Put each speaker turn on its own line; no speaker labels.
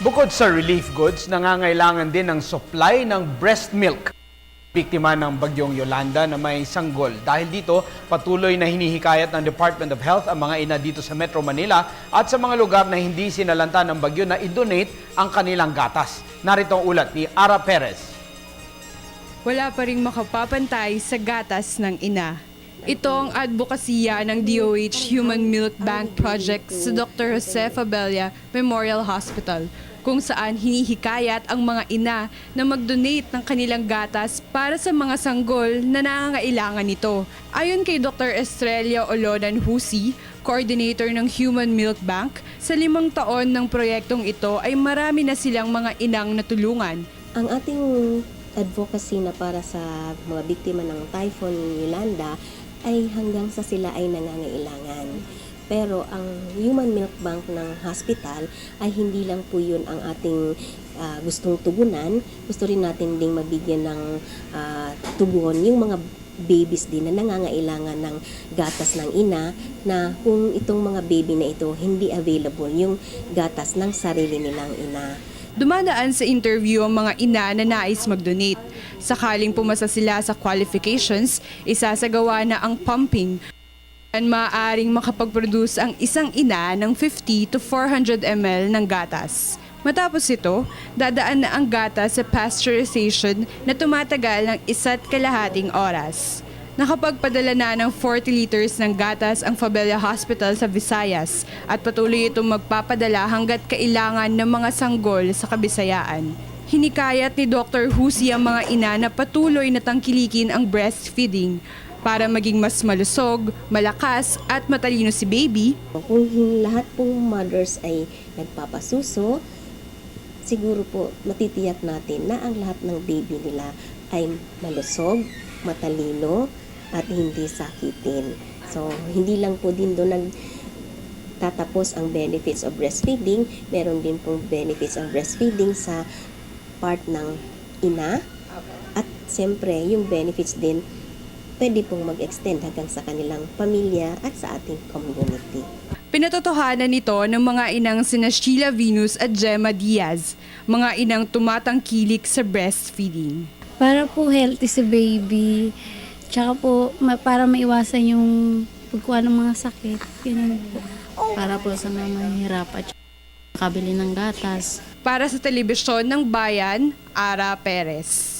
Bukod sa relief goods, nangangailangan din ng supply ng breast milk. Biktima ng bagyong Yolanda na may sanggol. Dahil dito, patuloy na hinihikayat ng Department of Health ang mga ina dito sa Metro Manila at sa mga lugar na hindi sinalanta ng bagyo na i-donate ang kanilang gatas. Narito ang ulat ni Ara Perez.
Wala pa ring makapapantay sa gatas ng ina. Ito ang advokasya ng DOH Human Milk Bank Project sa Dr. Jose Fabella Memorial Hospital, kung saan hinihikayat ang mga ina na mag-donate ng kanilang gatas para sa mga sanggol na nangangailangan nito. Ayon kay Dr. Estrella Olodan Husi, coordinator ng Human Milk Bank, sa 5 taon ng proyektong ito ay marami na silang mga inang natulungan.
Ang ating advocacy na para sa mga biktima ng Typhoon Yolanda ay hanggang sa sila ay nangangailangan. Pero ang Human Milk Bank ng hospital ay hindi lang po yun ang ating gustong tugunan. Gusto rin natin ding mabigyan ng tugon yung mga babies din na nangangailangan ng gatas ng ina, na kung itong mga baby na ito hindi available yung gatas ng sarili nilang ina.
Dumadaan sa interview ang mga ina na nais mag-donate. Sakaling pumasa sila sa qualifications, isasagawa na ang pumping. Maaaring makapag-produce ang isang ina ng 50 to 400 ml ng gatas. Matapos ito, dadaan na ang gatas sa pasteurization na tumatagal ng 1.5 oras. Nakapagpadala na ng 40 liters ng gatas ang Fabella Hospital sa Visayas at patuloy itong magpapadala hanggat kailangan ng mga sanggol sa Kabisayaan. Hinikayat ni Dr. Husi ang mga ina na patuloy na tangkilikin ang breastfeeding para maging mas malusog, malakas at matalino si baby.
Kung lahat pong mothers ay nagpapasuso, siguro po matitiyak natin na ang lahat ng baby nila ay malusog, matalino, at hindi sakitin. So, hindi lang po din doon nagtatapos ang benefits of breastfeeding. Meron din pong benefits ang breastfeeding sa part ng ina. At siyempre, yung benefits din pwede pong mag-extend hanggang sa kanilang pamilya at sa ating community.
Pinatotohanan nito ng mga inang sina Sheila Venus at Gemma Diaz, mga inang tumatangkilik sa breastfeeding.
Para po healthy si baby, tsaka po para maiwasan yung pagkuha ng mga sakit. Ganun po.
Para po sa mga mahihirap at kabili ng gatas.
Para sa telebisyon ng Bayan, Ara Perez.